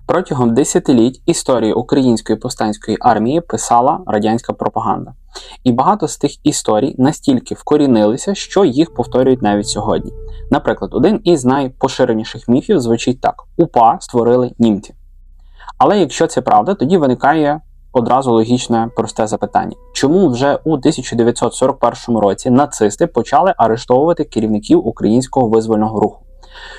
Протягом десятиліть історії Української повстанської армії писала радянська пропаганда. І багато з тих історій настільки вкорінилися, що їх повторюють навіть сьогодні. Наприклад, один із найпоширеніших міфів звучить так: УПА створили німці. Але якщо це правда, тоді виникає одразу логічне просте запитання. Чому вже у 1941 році нацисти почали арештовувати керівників українського визвольного руху?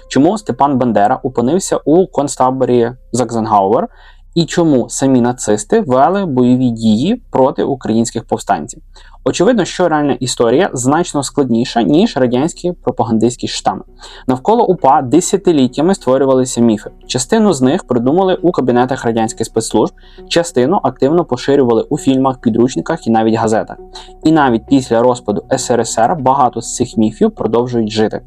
Чому Степан Бандера опинився у концтаборі Заксенгаузен і чому самі нацисти вели бойові дії проти українських повстанців? Очевидно, що реальна історія значно складніша, ніж радянські пропагандистські штами. Навколо УПА десятиліттями створювалися міфи. Частину з них придумали у кабінетах радянських спецслужб, частину активно поширювали у фільмах, підручниках і навіть газетах. І навіть після розпаду СРСР багато з цих міфів продовжують жити.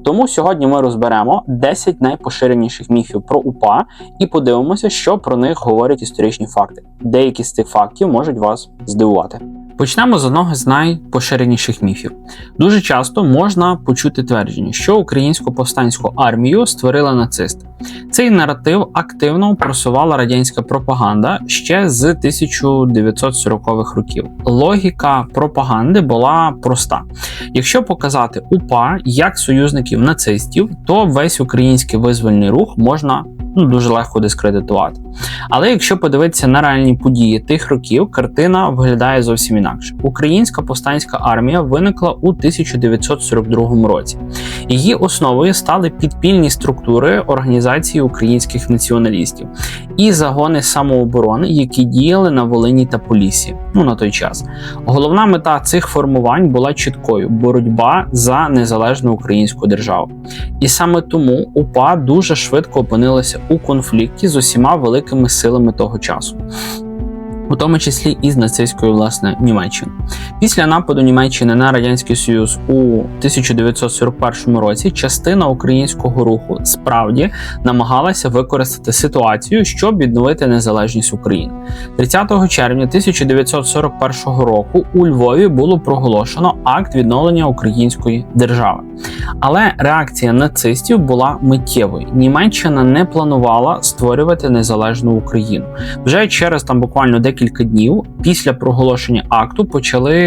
Тому сьогодні ми розберемо 10 найпоширеніших міфів про УПА і подивимося, що про них говорять історичні факти. Деякі з цих фактів можуть вас здивувати. Почнемо з одного з найпоширеніших міфів. Дуже часто можна почути твердження, що українську повстанську армію створили нацисти. Цей наратив активно просувала радянська пропаганда ще з 1940-х років. Логіка пропаганди була проста. Якщо показати УПА як союзників нацистів, то весь український визвольний рух можна дуже легко дискредитувати. Але якщо подивитися на реальні події тих років, картина виглядає зовсім інакше. Українська повстанська армія виникла у 1942 році. Її основою стали підпільні структури організації українських націоналістів і загони самооборони, які діяли на Волині та Поліссі, на той час. Головна мета цих формувань була чіткою – боротьба за незалежну українську державу. І саме тому УПА дуже швидко опинилася у конфлікті з усіма великими силами того часу, у тому числі і з нацистською, Німеччиною. Після нападу Німеччини на Радянський Союз у 1941 році частина українського руху справді намагалася використати ситуацію, щоб відновити незалежність України. 30 червня 1941 року у Львові було проголошено акт відновлення української держави. Але реакція нацистів була миттєвою. Німеччина не планувала створювати незалежну Україну. Вже через буквально декілька днів після проголошення акту почали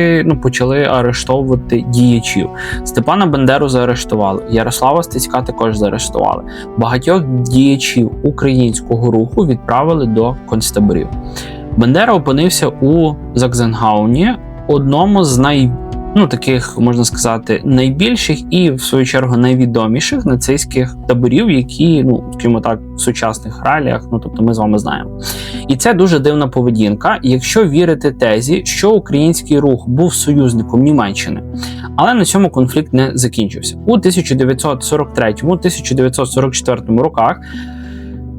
арештовувати діячів. Степана Бандеру заарештували, Ярослава Стецька також заарештували. Багатьох діячів українського руху відправили до концтаборів. Бандера опинився у Заксенгаузені, одному з таких, можна сказати, найбільших і, в свою чергу, найвідоміших нацистських таборів, які, скажімо так, в сучасних реаліях, ми з вами знаємо. І це дуже дивна поведінка, якщо вірити тезі, що український рух був союзником Німеччини. Але на цьому конфлікт не закінчився. У 1943-1944 роках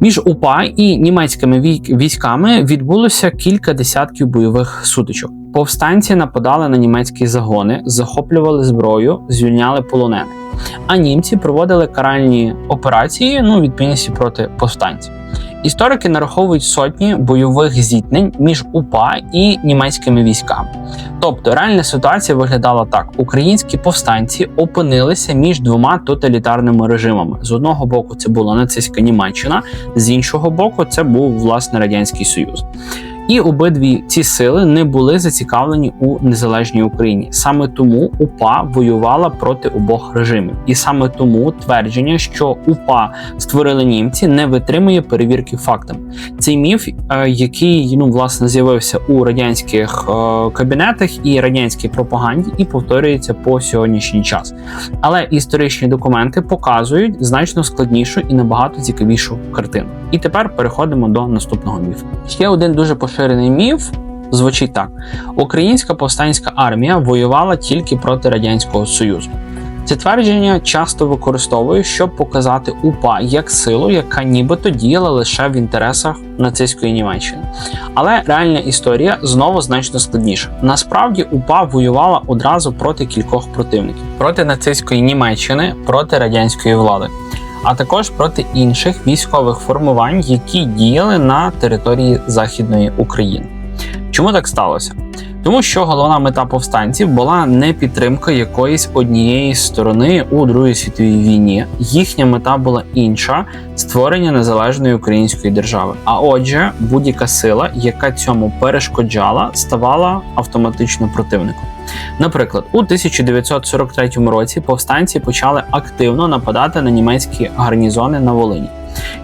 між УПА і німецькими військами відбулося кілька десятків бойових сутичок. Повстанці нападали на німецькі загони, захоплювали зброю, звільняли полонених. А німці проводили каральні операції, відповідності проти повстанців. Історики нараховують сотні бойових зіткнень між УПА і німецькими військами. Тобто реальна ситуація виглядала так. Українські повстанці опинилися між двома тоталітарними режимами. З одного боку це була нацистська Німеччина, з іншого боку це був, Радянський Союз. І обидві ці сили не були зацікавлені у незалежній Україні. Саме тому УПА воювала проти обох режимів. І саме тому твердження, що УПА створили німці, не витримує перевірки фактами. Цей міф, який, з'явився у радянських кабінетах і радянській пропаганді і повторюється по сьогоднішній час. Але історичні документи показують значно складнішу і набагато цікавішу картину. І тепер переходимо до наступного міфу. Ще один дуже поширений міф звучить так. Українська повстанська армія воювала тільки проти Радянського Союзу. Це твердження часто використовують, щоб показати УПА як силу, яка нібито діяла лише в інтересах нацистської Німеччини. Але реальна історія знову значно складніша. Насправді УПА воювала одразу проти кількох противників. Проти нацистської Німеччини, проти радянської влади, а також проти інших військових формувань, які діяли на території Західної України. Чому так сталося? Тому що головна мета повстанців була не підтримка якоїсь однієї сторони у Другій світовій війні. Їхня мета була інша – створення незалежної української держави. А отже, будь-яка сила, яка цьому перешкоджала, ставала автоматично противником. Наприклад, у 1943 році повстанці почали активно нападати на німецькі гарнізони на Волині.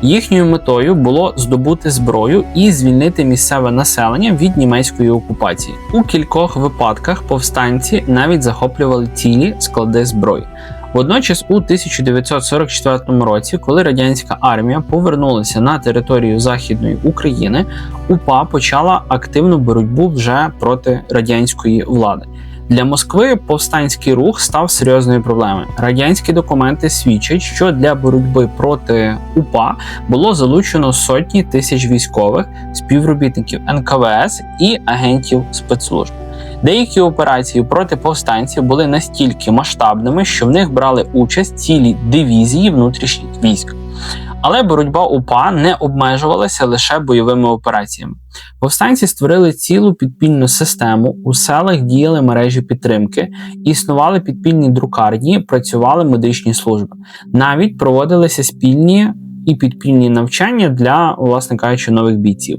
Їхньою метою було здобути зброю і звільнити місцеве населення від німецької окупації. У кількох випадках повстанці навіть захоплювали цілі склади зброї. Водночас у 1944 році, коли радянська армія повернулася на територію Західної України, УПА почала активну боротьбу вже проти радянської влади. Для Москви повстанський рух став серйозною проблемою. Радянські документи свідчать, що для боротьби проти УПА було залучено сотні тисяч військових, співробітників НКВС і агентів спецслужб. Деякі операції проти повстанців були настільки масштабними, що в них брали участь цілі дивізії внутрішніх військ. Але боротьба УПА не обмежувалася лише бойовими операціями. Повстанці створили цілу підпільну систему, у селах діяли мережі підтримки, існували підпільні друкарні, працювали медичні служби. Навіть проводилися спільні і підпільні навчання для, власне кажучи, нових бійців.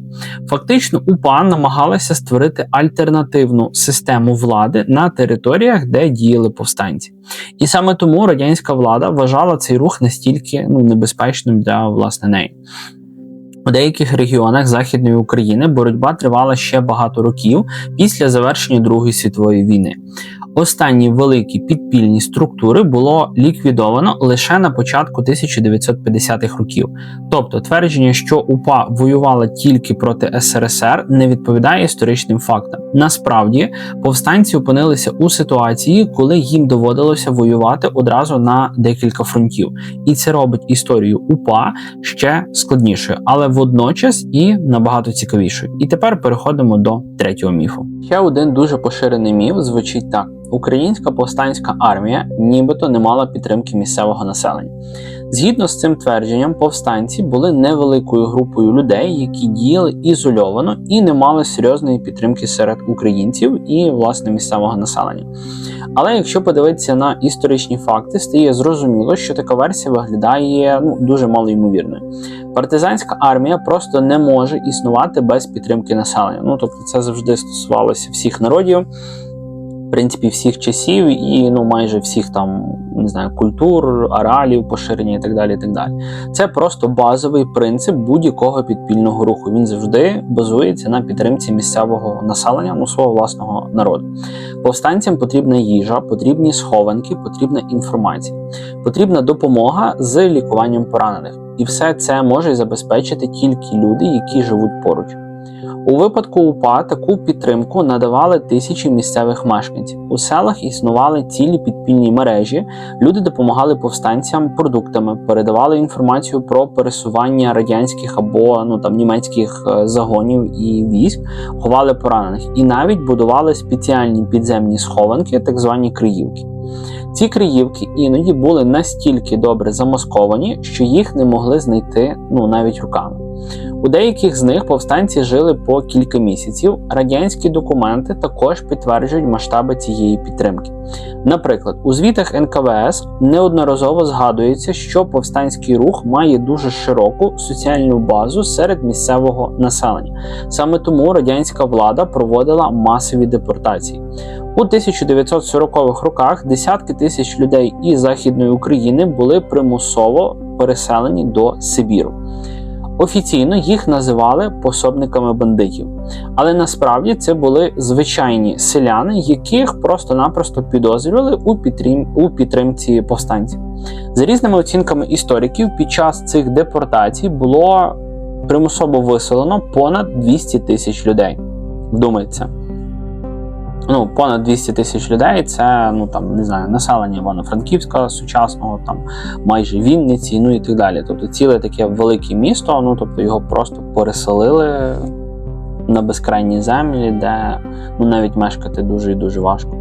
Фактично, УПА намагалася створити альтернативну систему влади на територіях, де діяли повстанці. І саме тому радянська влада вважала цей рух настільки небезпечним для, власне, неї. У деяких регіонах Західної України боротьба тривала ще багато років після завершення Другої світової війни. Останні великі підпільні структури було ліквідовано лише на початку 1950-х років. Тобто твердження, що УПА воювала тільки проти СРСР, не відповідає історичним фактам. Насправді, повстанці опинилися у ситуації, коли їм доводилося воювати одразу на декілька фронтів. І це робить історію УПА ще складнішою, але водночас і набагато цікавішою. І тепер переходимо до третього міфу. Ще один дуже поширений міф звучить так. Українська повстанська армія нібито не мала підтримки місцевого населення. Згідно з цим твердженням, повстанці були невеликою групою людей, які діяли ізольовано і не мали серйозної підтримки серед українців і, власне, місцевого населення. Але якщо подивитися на історичні факти, стає зрозуміло, що така версія виглядає дуже малоймовірною. Партизанська армія просто не може існувати без підтримки населення. Тобто це завжди стосувалося всіх народів, в принципі, всіх часів і майже всіх культур, ареалів, поширення і так далі, і так далі. Це просто базовий принцип будь-якого підпільного руху. Він завжди базується на підтримці місцевого населення, свого власного народу. Повстанцям потрібна їжа, потрібні схованки, потрібна інформація. Потрібна допомога з лікуванням поранених. І все це може забезпечити тільки люди, які живуть поруч. У випадку УПА таку підтримку надавали тисячі місцевих мешканців. У селах існували цілі підпільні мережі, люди допомагали повстанцям продуктами, передавали інформацію про пересування радянських або німецьких загонів і військ, ховали поранених і навіть будували спеціальні підземні схованки, так звані криївки. Ці криївки іноді були настільки добре замасковані, що їх не могли знайти навіть руками. У деяких з них повстанці жили по кілька місяців. Радянські документи також підтверджують масштаби цієї підтримки. Наприклад, у звітах НКВС неодноразово згадується, що повстанський рух має дуже широку соціальну базу серед місцевого населення. Саме тому радянська влада проводила масові депортації. У 1940-х роках десятки тисяч людей із Західної України були примусово переселені до Сибіру. Офіційно їх називали пособниками бандитів, але насправді це були звичайні селяни, яких просто-напросто підозрювали у підтримці повстанців. За різними оцінками істориків, під час цих депортацій було примусово виселено понад 200 тисяч людей. Вдумайтеся. Понад 200 тисяч людей – це, населення Івано-Франківська сучасного, майже Вінниці, і так далі. Тобто ціле таке велике місто, його просто переселили на безкрайні землі, де навіть мешкати дуже і дуже важко.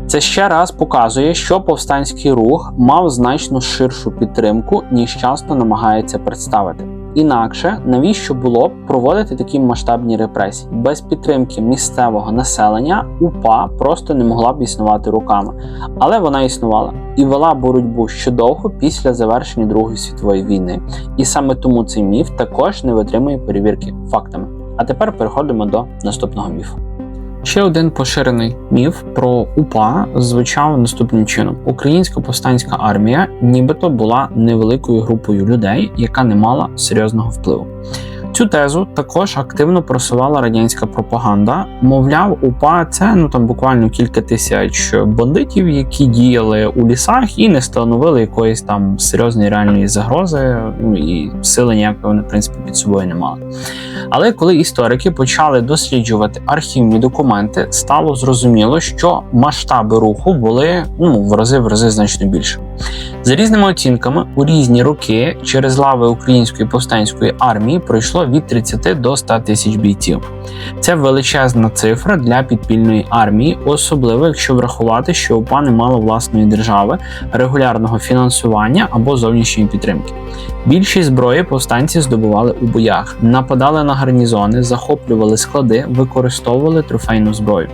Це ще раз показує, що повстанський рух мав значно ширшу підтримку, ніж часто намагається представити. інакше навіщо було б проводити такі масштабні репресії? Без підтримки місцевого населення УПА просто не могла б існувати роками. Але вона існувала і вела боротьбу ще довго після завершення Другої світової війни. І саме тому цей міф також не витримує перевірки фактами. А тепер переходимо до наступного міфу. Ще один поширений міф про УПА звучав наступним чином. Українська повстанська армія нібито була невеликою групою людей, яка не мала серйозного впливу. Цю тезу також активно просувала радянська пропаганда. Мовляв, УПА – це буквально кілька тисяч бандитів, які діяли у лісах і не становили якоїсь там серйозної реальної загрози, і сили ніякої вони, в принципі, під собою не мали. Але коли історики почали досліджувати архівні документи, стало зрозуміло, що масштаби руху були в рази значно більше. За різними оцінками, у різні роки через лави Української повстанської армії пройшло від 30 до 100 тисяч бійців. Це величезна цифра для підпільної армії, особливо якщо врахувати, що УПА не мала власної держави, регулярного фінансування або зовнішньої підтримки. Більшість зброї повстанці здобували у боях, нападали на гарнізони, захоплювали склади, використовували трофейну зброю.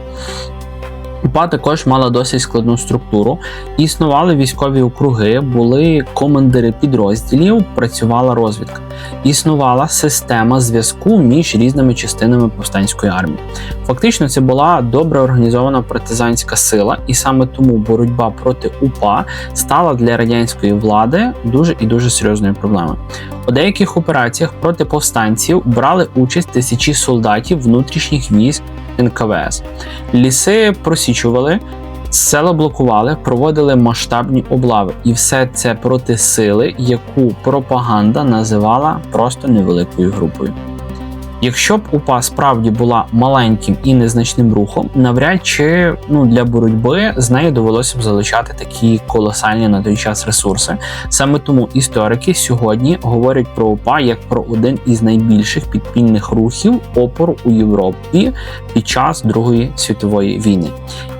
УПА також мала досить складну структуру, існували військові округи, були командири підрозділів, працювала розвідка. Існувала система зв'язку між різними частинами повстанської армії. Фактично це була добре організована партизанська сила, і саме тому боротьба проти УПА стала для радянської влади дуже серйозною проблемою. У деяких операціях проти повстанців брали участь тисячі солдатів внутрішніх військ НКВС. Ліси просічували, села блокували, проводили масштабні облави. І все це проти сили, яку пропаганда називала просто невеликою групою. Якщо б УПА справді була маленьким і незначним рухом, навряд чи для боротьби з нею довелося б залучати такі колосальні на той час ресурси. Саме тому історики сьогодні говорять про УПА як про один із найбільших підпільних рухів опору у Європі під час Другої світової війни.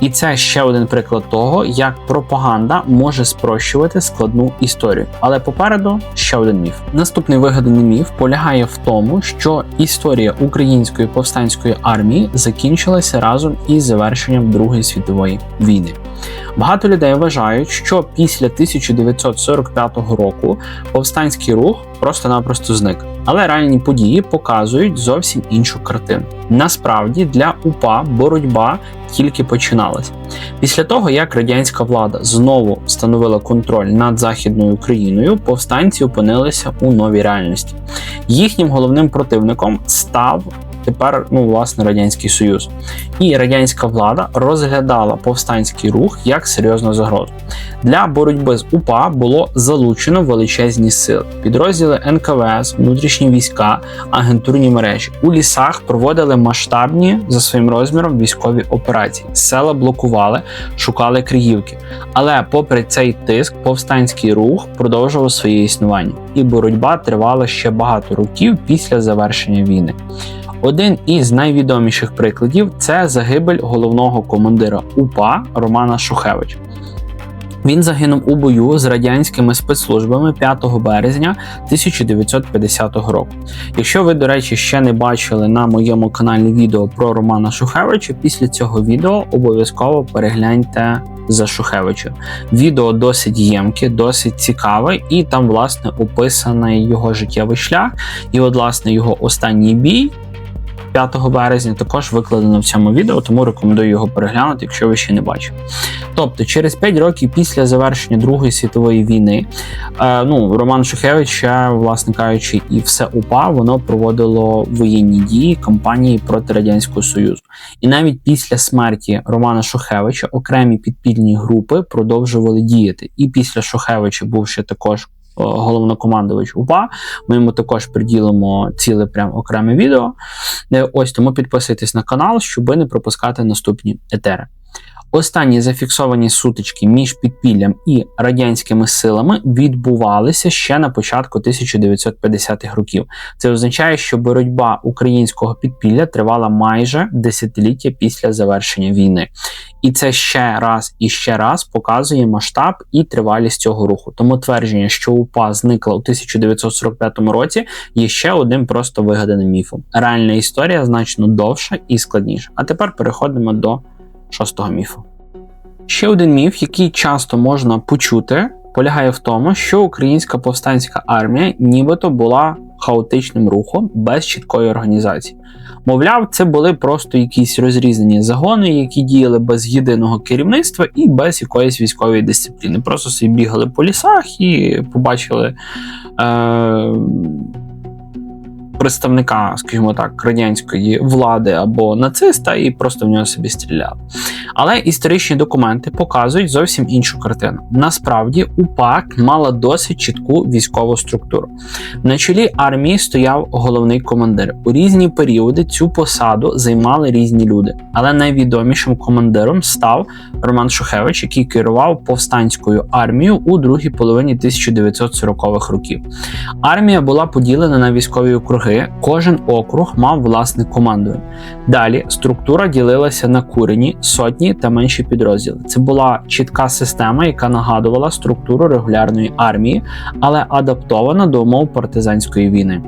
І це ще один приклад того, як пропаганда може спрощувати складну історію. Але попереду ще один міф. Наступний вигаданий міф полягає в тому, що історія української повстанської армії закінчилася разом із завершенням Другої світової війни. Багато людей вважають, що після 1945 року повстанський рух просто-напросто зник. Але реальні події показують зовсім іншу картину. Насправді для УПА боротьба тільки починалась. Після того, як радянська влада знову встановила контроль над Західною Україною, повстанці опинилися у новій реальності. Їхнім головним противником став тепер, власне, Радянський Союз. І радянська влада розглядала повстанський рух як серйозну загрозу. Для боротьби з УПА було залучено величезні сили. Підрозділи НКВС, внутрішні війська, агентурні мережі. У лісах проводили масштабні, за своїм розміром, військові операції. Села блокували, шукали криївки. Але попри цей тиск, повстанський рух продовжував своє існування. І боротьба тривала ще багато років після завершення війни. Один із найвідоміших прикладів – це загибель головного командира УПА Романа Шухевича. Він загинув у бою з радянськими спецслужбами 5 березня 1950 року. Якщо ви, до речі, ще не бачили на моєму каналі відео про Романа Шухевича, після цього відео обов'язково перегляньте за Шухевича. Відео досить ємке, досить цікаве, і там, власне, описаний його життєвий шлях, і, власне, його останній бій 5 березня також викладено в цьому відео, тому рекомендую його переглянути, якщо ви ще не бачили. Тобто, через 5 років після завершення Другої світової війни, Роман Шухевич, власне кажучи, і все УПА, воно проводило воєнні дії, кампанії проти Радянського Союзу. І навіть після смерті Романа Шухевича окремі підпільні групи продовжували діяти. І після Шухевича був ще також головнокомандувач УПА, ми йому також приділимо ціле прям окреме відео. Ось, тому підписуйтесь на канал, щоб не пропускати наступні етери. Останні зафіксовані сутички між підпіллям і радянськими силами відбувалися ще на початку 1950-х років. Це означає, що боротьба українського підпілля тривала майже десятиліття після завершення війни. І це ще раз і ще раз показує масштаб і тривалість цього руху. Тому твердження, що УПА зникла у 1945 році, є ще одним просто вигаданим міфом. Реальна історія значно довша і складніша. А тепер переходимо до 6-го міфу. Ще один міф, який часто можна почути, полягає в тому, що українська повстанська армія нібито була хаотичним рухом без чіткої організації. Мовляв, це були просто якісь розрізнені загони, які діяли без єдиного керівництва і без якоїсь військової дисципліни. Просто собі бігали по лісах і побачили представника, скажімо так, радянської влади або нациста і просто в нього собі стріляли. Але історичні документи показують зовсім іншу картину. Насправді, УПА мала досить чітку військову структуру. На чолі армії стояв головний командир. У різні періоди цю посаду займали різні люди. Але найвідомішим командиром став Роман Шухевич, який керував повстанською армією у другій половині 1940-х років. Армія була поділена на військові округи. Кожен округ мав власне командування. Далі структура ділилася на курені, сотні та менші підрозділи. Це була чітка система, яка нагадувала структуру регулярної армії, але адаптована до умов партизанської війни.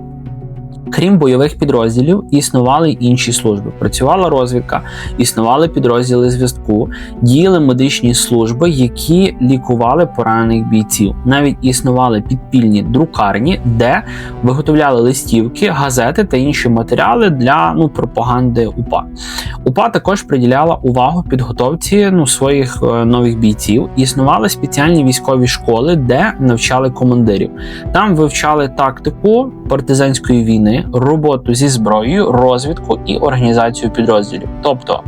Крім бойових підрозділів, існували й інші служби. Працювала розвідка, існували підрозділи зв'язку, діяли медичні служби, які лікували поранених бійців. Навіть існували підпільні друкарні, де виготовляли листівки, газети та інші матеріали для пропаганди УПА. УПА також приділяла увагу підготовці своїх нових бійців. Існували спеціальні військові школи, де навчали командирів. Там вивчали тактику партизанської війни, роботу зі зброєю, розвідку і організацію підрозділів. Тобто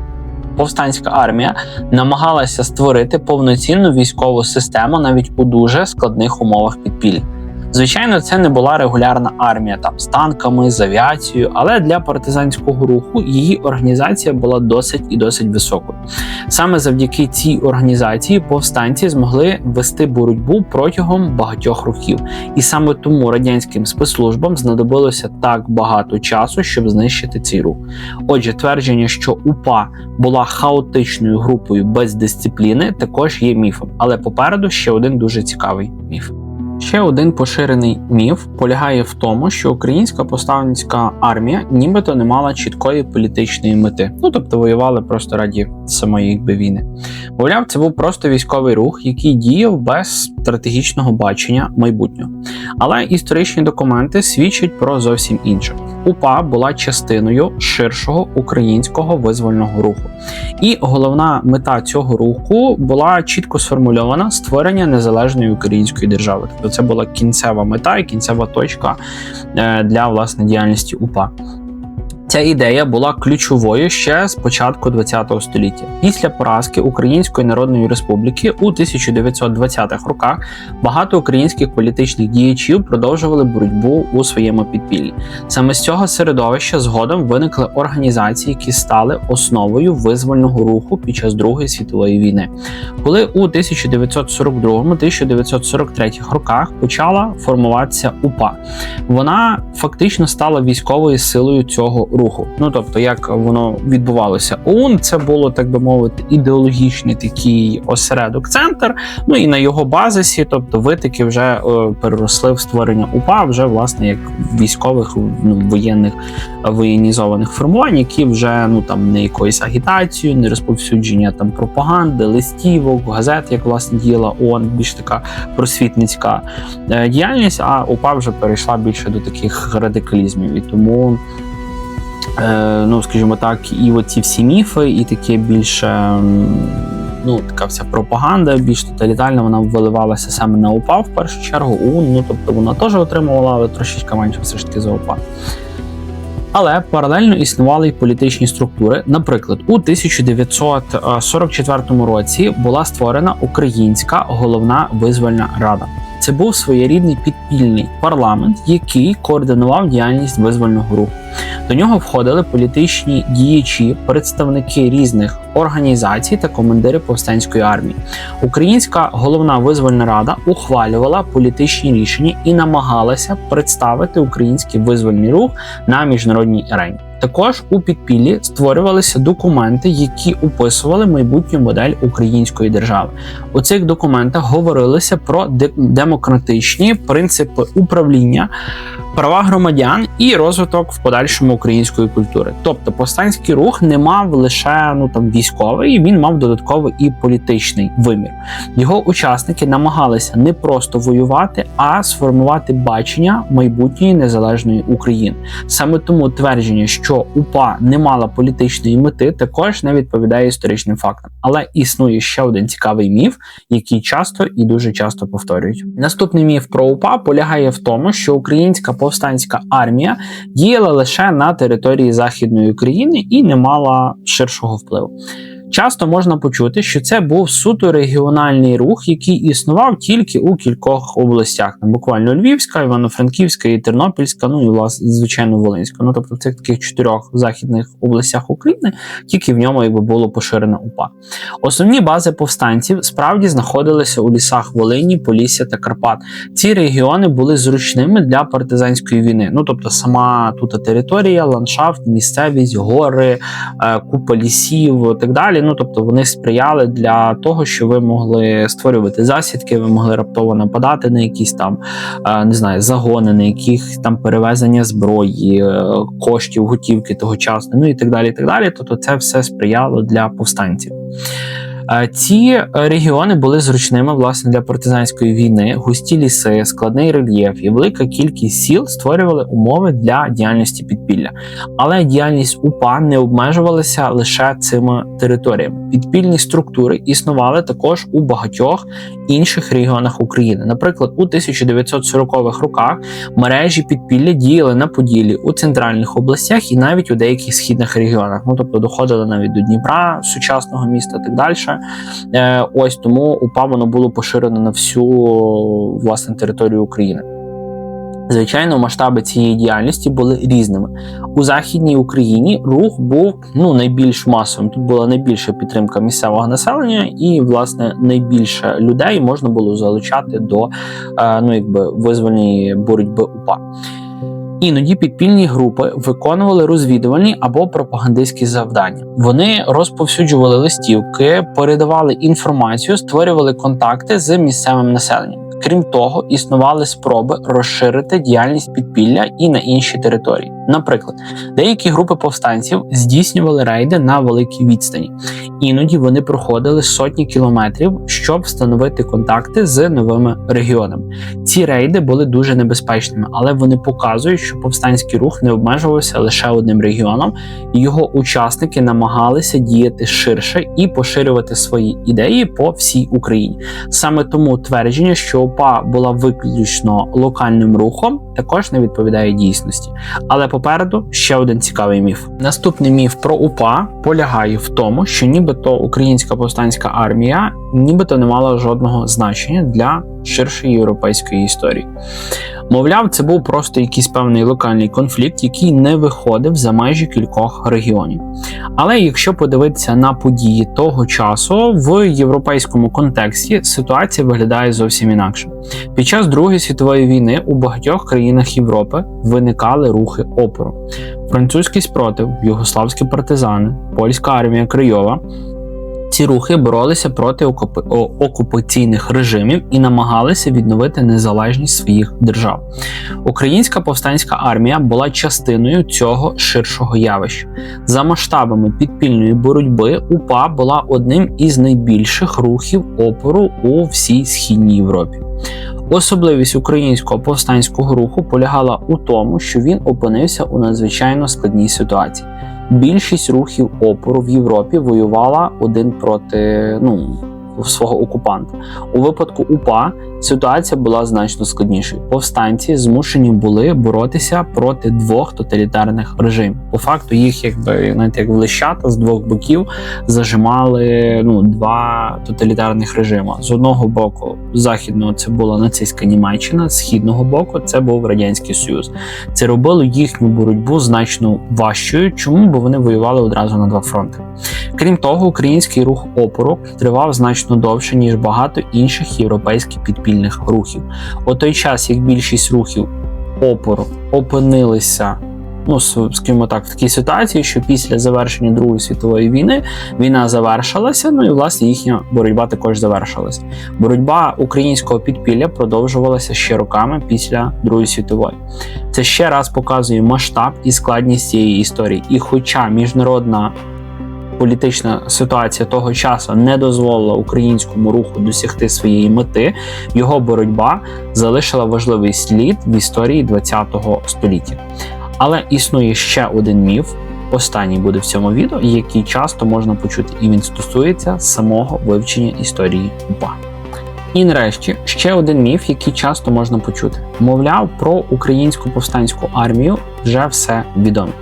повстанська армія намагалася створити повноцінну військову систему навіть у дуже складних умовах підпілля. Звичайно, це не була регулярна армія з танками, з авіацією, але для партизанського руху її організація була досить високою. Саме завдяки цій організації повстанці змогли вести боротьбу протягом багатьох років. І саме тому радянським спецслужбам знадобилося так багато часу, щоб знищити цей рух. Отже, твердження, що УПА була хаотичною групою без дисципліни, також є міфом. Але попереду ще один дуже цікавий міф. Ще один поширений міф полягає в тому, що українська повстанська армія нібито не мала чіткої політичної мети. Тобто воювали просто раді самої війни. Мовляв, це був просто військовий рух, який діяв без стратегічного бачення майбутнього. Але історичні документи свідчать про зовсім інше. УПА була частиною ширшого українського визвольного руху. І головна мета цього руху була чітко сформульована: створення незалежної української держави. Тобто це була кінцева мета і кінцева точка для власне діяльності УПА. Ця ідея була ключовою ще з початку ХХ століття. Після поразки Української Народної Республіки у 1920-х роках багато українських політичних діячів продовжували боротьбу у своєму підпіллі. Саме з цього середовища згодом виникли організації, які стали основою визвольного руху під час Другої світової війни. Коли у 1942-1943 роках почала формуватися УПА, вона фактично стала військовою силою цього руху. Тобто, як воно відбувалося. ОУН – це було, так би мовити, ідеологічний такий осередок-центр, і на його базисі, тобто витоки вже переросли в створення УПА, вже, власне, як військових, воєнних, воєнізованих формувань, які вже, не якоюсь агітацією, не розповсюдження пропаганди, листівок, газет, як, власне, діяла ООН, більш така просвітницька діяльність, а УПА вже перейшла більше до таких радикалізмів. І тому скажімо так, і оці всі міфи, і таке більше, така вся пропаганда, більш тоталітарна, вона виливалася саме на УПА в першу чергу. Тобто вона теж отримувала, але трошечки менше все ж таки за УПА. Але паралельно існували й політичні структури. Наприклад, у 1944 році була створена Українська головна визвольна рада. Це був своєрідний підпільний парламент, який координував діяльність визвольного руху. До нього входили політичні діячі, представники різних організацій та командири повстанської армії. Українська головна визвольна рада ухвалювала політичні рішення і намагалася представити український визвольний рух на міжнародній арені. Також у підпіллі створювалися документи, які описували майбутню модель української держави. У цих документах говорилося про демократичні принципи управління, права громадян і розвиток в подальшому української культури. Тобто повстанський рух не мав лише військовий, він мав додатковий і політичний вимір. Його учасники намагалися не просто воювати, а сформувати бачення майбутньої незалежної України. Саме тому твердження, що УПА не мала політичної мети, також не відповідає історичним фактам. Але існує ще один цікавий міф, який часто і дуже часто повторюють. Наступний міф про УПА полягає в тому, що українська повстанська армія діяла лише на території Західної України і не мала ширшого впливу. Часто можна почути, що це був суто регіональний рух, який існував тільки у кількох областях. Буквально Львівська, Івано-Франківська і Тернопільська, і, звичайно, Волинська. Тобто в цих таких 4 західних областях України тільки в ньому було поширено УПА. Основні бази повстанців справді знаходилися у лісах Волині, Полісся та Карпат. Ці регіони були зручними для партизанської війни. Тобто сама тут територія, ландшафт, місцевість, гори, купа лісів і так далі. Тобто вони сприяли для того, що ви могли створювати засідки, ви могли раптово нападати на якісь загони, на яких перевезення зброї, коштів, готівки тогочасно, і так далі, і так далі. Тобто це все сприяло для повстанців. Ці регіони були зручними, власне, для партизанської війни. Густі ліси, складний рельєф і велика кількість сіл створювали умови для діяльності підпілля. Але діяльність УПА не обмежувалася лише цими територіями. Підпільні структури існували також у багатьох інших регіонах України. Наприклад, у 1940-х роках мережі підпілля діяли на Поділлі, у центральних областях і навіть у деяких східних регіонах. Тобто доходили навіть до Дніпра, сучасного міста і так далі. Ось тому УПА воно було поширено на всю, власне, територію України. Звичайно, масштаби цієї діяльності були різними. У Західній Україні рух був найбільш масовим. Тут була найбільша підтримка місцевого населення і, власне, найбільше людей можна було залучати до визвольної боротьби УПА. Іноді підпільні групи виконували розвідувальні або пропагандистські завдання. Вони розповсюджували листівки, передавали інформацію, створювали контакти з місцевим населенням. Крім того, існували спроби розширити діяльність підпілля і на інші території. Наприклад, деякі групи повстанців здійснювали рейди на великій відстані. Іноді вони проходили сотні кілометрів, щоб встановити контакти з новими регіонами. Ці рейди були дуже небезпечними, але вони показують, що повстанський рух не обмежувався лише одним регіоном, і його учасники намагалися діяти ширше і поширювати свої ідеї по всій Україні. Саме тому твердження, що УПА була виключно локальним рухом, також не відповідає дійсності. Але попереду ще один цікавий міф. Наступний міф про УПА полягає в тому, що нібито українська повстанська армія нібито не мала жодного значення для ширшої європейської історії. Мовляв, це був просто якийсь певний локальний конфлікт, який не виходив за межі кількох регіонів. Але якщо подивитися на події того часу, в європейському контексті ситуація виглядає зовсім інакше. Під час Другої світової війни у багатьох країнах Європи виникали рухи опору. Французький спротив, югославські партизани, польська армія Крайова. Ці рухи боролися проти окупаційних режимів і намагалися відновити незалежність своїх держав. Українська повстанська армія була частиною цього ширшого явища. За масштабами підпільної боротьби УПА була одним із найбільших рухів опору у всій Східній Європі. Особливість українського повстанського руху полягала у тому, що він опинився у надзвичайно складній ситуації. Більшість рухів опору в Європі воювала один проти свого окупанта. У випадку УПА ситуація була значно складнішою. Повстанці змушені були боротися проти двох тоталітарних режимів. По факту їх як в лещата з двох боків зажимали два тоталітарних режими. З одного боку західного це була нацистська Німеччина, з східного боку це був Радянський Союз. Це робило їхню боротьбу значно важчою. Чому? Бо вони воювали одразу на два фронти. Крім того, український рух опору тривав значно довше, ніж багато інших європейських підпільних рухів. У той час, як більшість рухів опору опинилися, скажімо так, в такій ситуації, що після завершення Другої світової війни війна завершилася, і, власне, їхня боротьба також завершилася. Боротьба українського підпілля продовжувалася ще роками після Другої світової. Це ще раз показує масштаб і складність цієї історії. І хоча міжнародна політична ситуація того часу не дозволила українському руху досягти своєї мети, його боротьба залишила важливий слід в історії ХХ століття. Але існує ще один міф, останній буде в цьому відео, який часто можна почути, і він стосується самого вивчення історії УПА. І нарешті, ще один міф, який часто можна почути. Мовляв, про українську повстанську армію вже все відомо.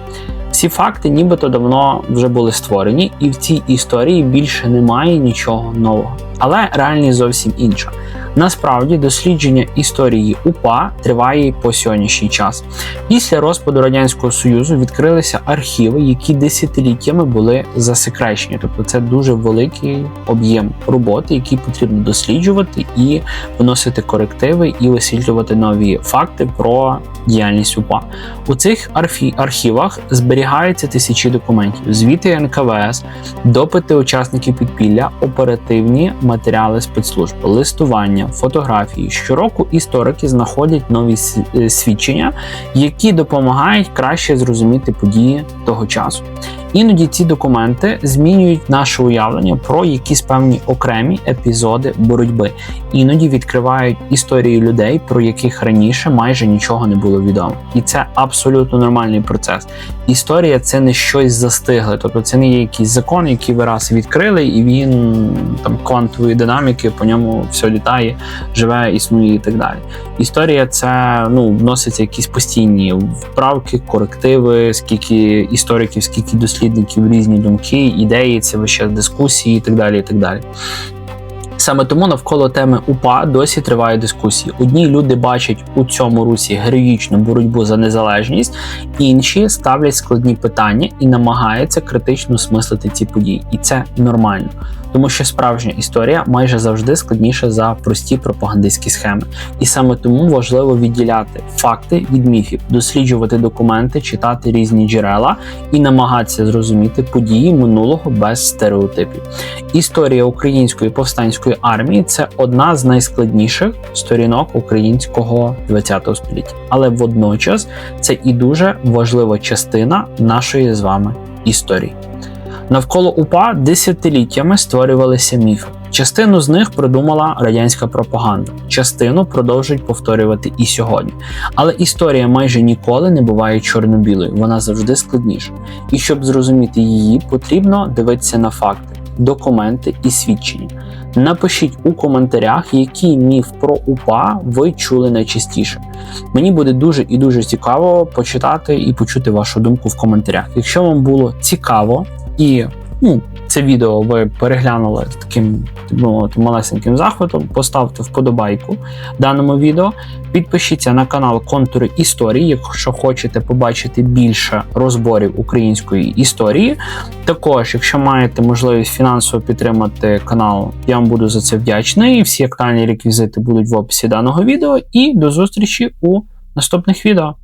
Всі факти нібито давно вже були створені, і в цій історії більше немає нічого нового. Але реальність зовсім інша. Насправді, дослідження історії УПА триває і по сьогоднішній час. Після розпаду Радянського Союзу відкрилися архіви, які десятиліттями були засекречені. Тобто це дуже великий об'єм роботи, який потрібно досліджувати і вносити корективи, і висвітлювати нові факти про діяльність УПА. У цих архівах зберігаються тисячі документів, звіти НКВС, допити учасників підпілля, оперативні матеріали спецслужб, листування, фотографії. Щороку історики знаходять нові свідчення, які допомагають краще зрозуміти події того часу. Іноді ці документи змінюють наше уявлення про якісь певні окремі епізоди боротьби. Іноді відкривають історії людей, про яких раніше майже нічого не було відомо. І це абсолютно нормальний процес. Історія – це не щось застигле, тобто це не є якийсь закон, який ви раз відкрили, і він квантової динаміки, по ньому все літає, живе, існує і так далі. Історія – це вносяться якісь постійні вправки, корективи, скільки істориків, скільки дослідників, різні думки, ідеї, це вище дискусії і так далі, і так далі. Саме тому навколо теми УПА досі триває дискусії. Одні люди бачать у цьому русі героїчну боротьбу за незалежність, інші ставлять складні питання і намагаються критично осмислити ці події. І це нормально. Тому що справжня історія майже завжди складніша за прості пропагандистські схеми. І саме тому важливо відділяти факти від міфів, досліджувати документи, читати різні джерела і намагатися зрозуміти події минулого без стереотипів. Історія української повстанської армії – це одна з найскладніших сторінок українського ХХ століття. Але водночас це і дуже важлива частина нашої з вами історії. Навколо УПА десятиліттями створювалися міфи. Частину з них придумала радянська пропаганда, частину продовжують повторювати і сьогодні. Але історія майже ніколи не буває чорно-білою, вона завжди складніша. І щоб зрозуміти її, потрібно дивитися на факти, документи і свідчення. Напишіть у коментарях, який міф про УПА ви чули найчастіше. Мені буде дуже і дуже цікаво почитати і почути вашу думку в коментарях. Якщо вам було цікаво і це відео ви переглянули з таким малесеньким захватом, поставте вподобайку даному відео, підпишіться на канал Контури історії, якщо хочете побачити більше розборів української історії. Також, якщо маєте можливість фінансово підтримати канал, я вам буду за це вдячний. Всі актуальні реквізити будуть в описі даного відео. І до зустрічі у наступних відео.